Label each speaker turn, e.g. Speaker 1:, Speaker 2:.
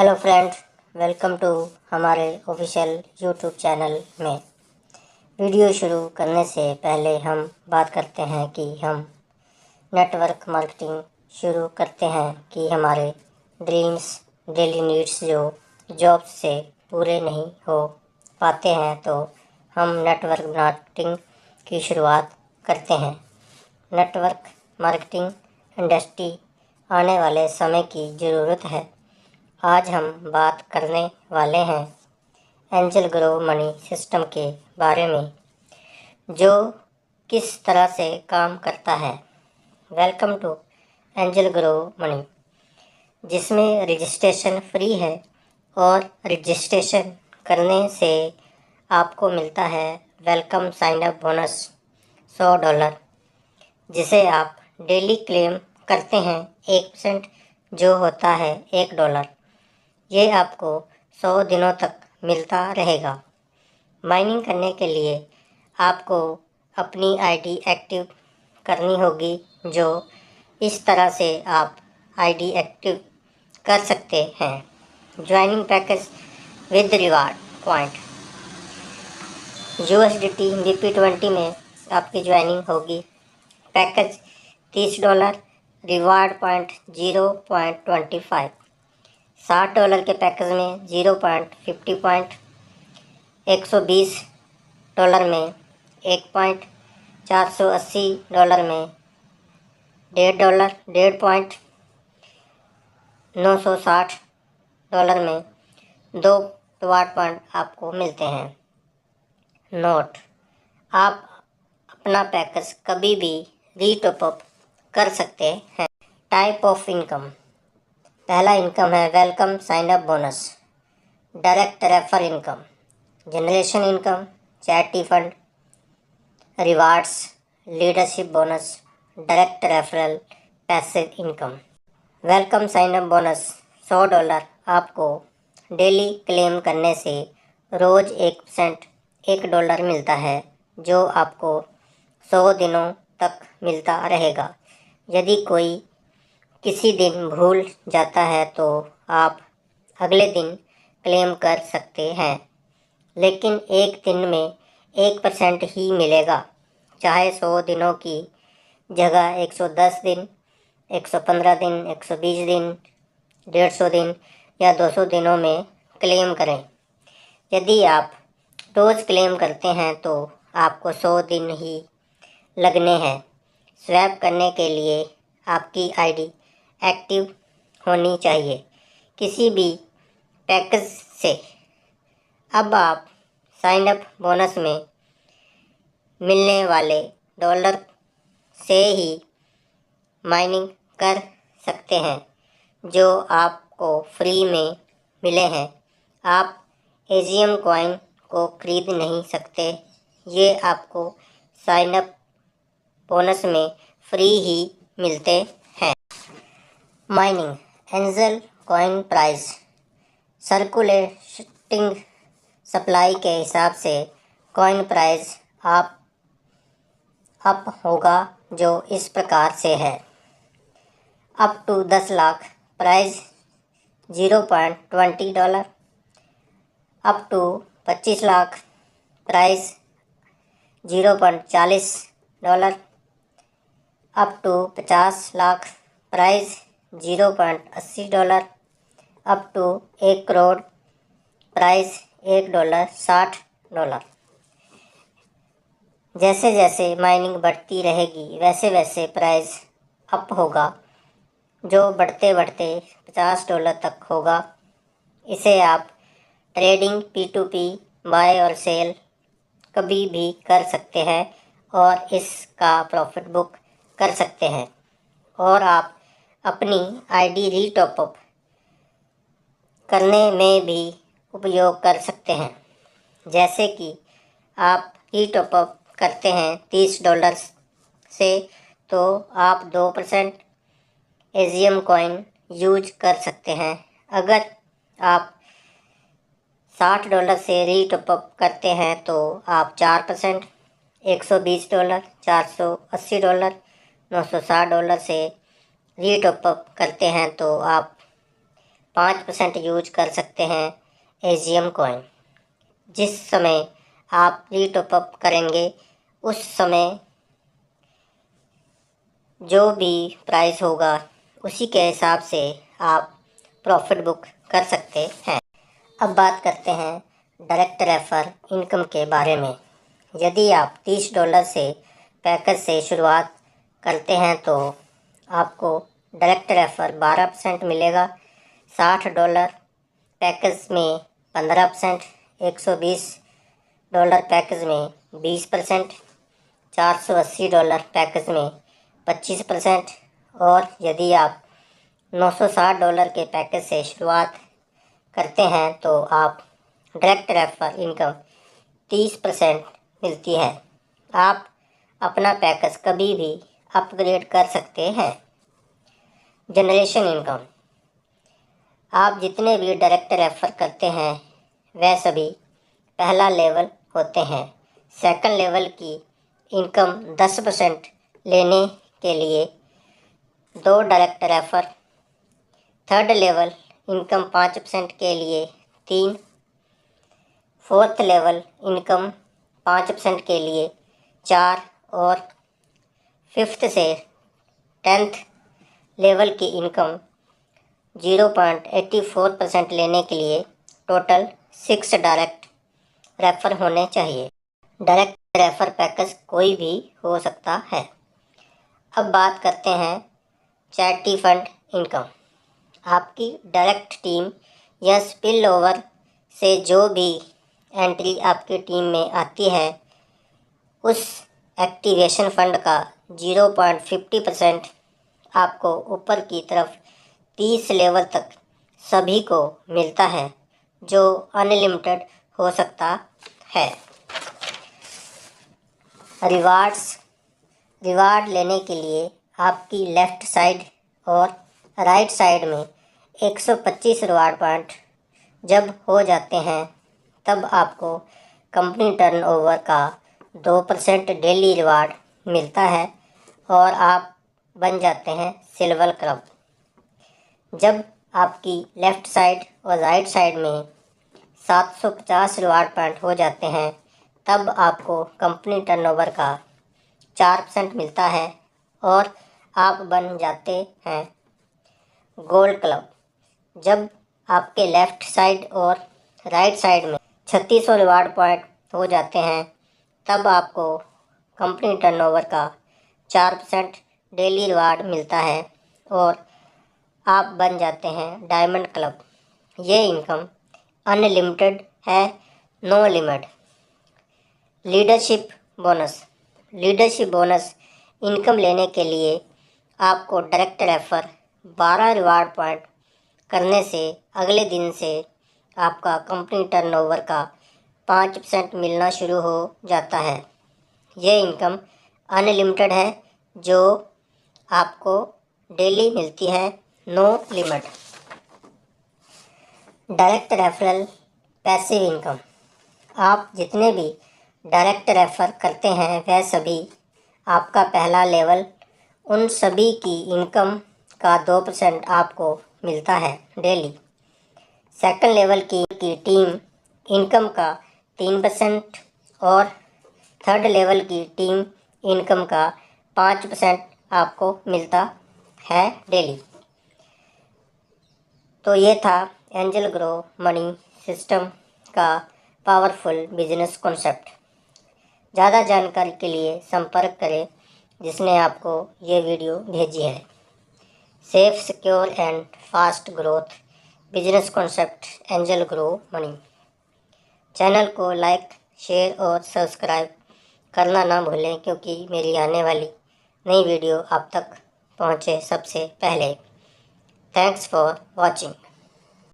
Speaker 1: Hello friends, welcome to हमारे official YouTube channel में। Video शुरू करने से पहले हम बात करते हैं कि हम नेटवर्क मार्केटिंग शुरू करते हैं कि हमारे ड्रीम्स, डेली नीड्स जो जॉब से पूरे नहीं हो पाते हैं तो हम नेटवर्क मार्केटिंग की शुरुआत करते हैं। नेटवर्क मार्केटिंग इंडस्ट्री आने वाले समय की ज़रूरत है। आज हम बात करने वाले हैं एंजल ग्रो मनी सिस्टम के बारे में, जो किस तरह से काम करता है। Welcome to Angel Grow Money, जिसमें रजिस्ट्रेशन फ्री है और रजिस्ट्रेशन करने से आपको मिलता है वेलकम साइन अप बोनस $100, जिसे आप डेली क्लेम करते हैं। 1% जो होता है $1। ये आपको 100 दिनों तक मिलता रहेगा। माइनिंग करने के लिए आपको अपनी आईडी एक्टिव करनी होगी, जो इस तरह से आप आईडी एक्टिव कर सकते हैं। Joining package with reward point USDT BP20 में आपकी ज्वाइनिंग होगी। Package $30, reward point 0.25। $60 के पैकेज में 0.50 पॉइंट, $120 में 1 पॉइंट, $480 में $1.5 पॉइंट, $960 में 2 रिवार्ड पॉइंट आपको मिलते हैं। नोट: आप अपना पैकेज कभी भी रीटॉप कर सकते हैं। टाइप ऑफ इनकम: पहला इनकम है welcome sign up bonus, direct refer income, generation income, charity fund, rewards, leadership bonus, direct referral, passive income. Welcome sign up bonus $100 आपको डेली क्लेम करने से रोज़ 1% $1 मिलता है, जो आपको 100 दिनों तक मिलता रहेगा। यदि कोई किसी दिन भूल जाता है तो आप अगले दिन क्लेम कर सकते हैं, लेकिन एक दिन में 1% ही मिलेगा। चाहे 100 दिनों की जगह 110 दिन, 115 दिन, 120 दिन, 150 दिन या 200 दिनों में क्लेम करें। यदि आप रोज़ क्लेम करते हैं तो आपको 100 दिन ही लगने हैं। स्वैप करने के लिए आपकी आईडी एक्टिव होनी चाहिए किसी भी पैकेज से। अब आप साइन अप बोनस में मिलने वाले डॉलर से ही माइनिंग कर सकते हैं, जो आपको फ्री में मिले हैं। आप एजीएम कॉइन को खरीद नहीं सकते, ये आपको साइन अप बोनस में फ्री ही मिलते हैं। Mining: angel coin price circulating supply के हिसाब से कॉइन प्राइस अप होगा, जो इस प्रकार से है। Up to 10 lakh price $0.20, up to 25 lakh price $0.40, up to 50 lakh price $0.80, up to 1 crore price $1.60। जैसे जैसे माइनिंग बढ़ती रहेगी वैसे वैसे प्राइस अप होगा, जो बढ़ते बढ़ते $50 तक होगा। इसे आप ट्रेडिंग P2P बाय और सेल कभी भी कर सकते हैं और इसका प्रॉफिट बुक कर सकते हैं, और आप अपनी आईडी रीटॉप करने में भी उपयोग कर सकते हैं। जैसे कि आप रीटॉप करते हैं $30 से, तो आप 2% एजीएम कॉइन यूज कर सकते हैं। अगर आप $60 से रीटॉप करते हैं तो आप 4%, $120, $480, $960 से रीटॉप करते हैं तो आप 5% यूज कर सकते हैं एजीएम कॉइन। जिस समय आप रीटॉपअप करेंगे उस समय जो भी प्राइस होगा उसी के हिसाब से आप प्रॉफिट बुक कर सकते हैं। अब बात करते हैं डायरेक्ट रेफर इनकम के बारे में। यदि आप $30 से पैकेज से शुरुआत करते हैं तो आपको डायरेक्ट रेफर 12% मिलेगा। $60 पैकेज में 15%, $120 पैकेज में 20%, $480 पैकेज में 25%, और यदि आप $960 के पैकेज से शुरुआत करते हैं तो आप डायरेक्ट रेफर इनकम 30% मिलती है। आप अपना पैकेज कभी भी अपग्रेड कर सकते हैं। जनरेशन इनकम, आप जितने भी डायरेक्ट रेफर करते हैं वह सभी पहला लेवल होते हैं। सेकंड लेवल की इनकम 10% लेने के लिए 2 direct refer, third level income 5% के लिए 3, फोर्थ लेवल इनकम 5% के लिए 4, और फिफ्थ से 10th लेवल की इनकम 0.84% लेने के लिए टोटल 6 डायरेक्ट रेफर होने चाहिए। डायरेक्ट रेफर पैकेज कोई भी हो सकता है। अब बात करते हैं चैरिटी फंड इनकम। आपकी डायरेक्ट टीम या स्पिल ओवर से जो भी एंट्री आपकी टीम में आती है उस एक्टिवेशन फंड का 0.50% आपको ऊपर की तरफ 30 लेवल तक सभी को मिलता है, जो अनलिमिटेड हो सकता है। रिवार्ड लेने के लिए आपकी लेफ़्ट साइड और राइट साइड में 125 रिवार्ड पॉइंट जब हो जाते हैं तब आपको कंपनी टर्नओवर का 2% डेली रिवार्ड मिलता है और आप बन जाते हैं सिल्वर क्लब। जब आपकी लेफ़्ट साइड और राइट साइड में 750 रिवार्ड पॉइंट हो जाते हैं तब आपको कंपनी टर्नओवर का 4% मिलता है और आप बन जाते हैं गोल्ड क्लब। जब आपके लेफ़्ट साइड और राइट साइड में 3600 रिवार्ड पॉइंट हो जाते हैं तब आपको कंपनी टर्नओवर का 4% डेली रिवार्ड मिलता है और आप बन जाते हैं डायमंड क्लब। ये इनकम अनलिमिटेड है, no limit. Leadership bonus income लेने के लिए आपको डायरेक्ट रेफर 12 रिवार्ड पॉइंट करने से अगले दिन से आपका कंपनी टर्नओवर का 5% मिलना शुरू हो जाता है। ये इनकम अनलिमिटेड है जो आपको डेली मिलती है, no limit. Direct referral passive income, आप जितने भी डायरेक्ट रेफर करते हैं वह सभी आपका पहला लेवल, उन सभी की इनकम का 2% आपको मिलता है डेली। सेकंड लेवल की टीम इनकम का 3% और थर्ड लेवल की टीम इनकम का 5% आपको मिलता है डेली। तो ये था एंजल ग्रो मनी सिस्टम का पावरफुल बिजनेस कॉन्सेप्ट। ज़्यादा जानकारी के लिए संपर्क करें जिसने आपको ये वीडियो भेजी है। Safe, secure and fast growth business concept angel Grow money. Channel को लाइक, शेयर और सब्सक्राइब करना ना भूलें क्योंकि मेरी आने वाली नई वीडियो आप तक पहुँचे सबसे पहले। Thanks for watching.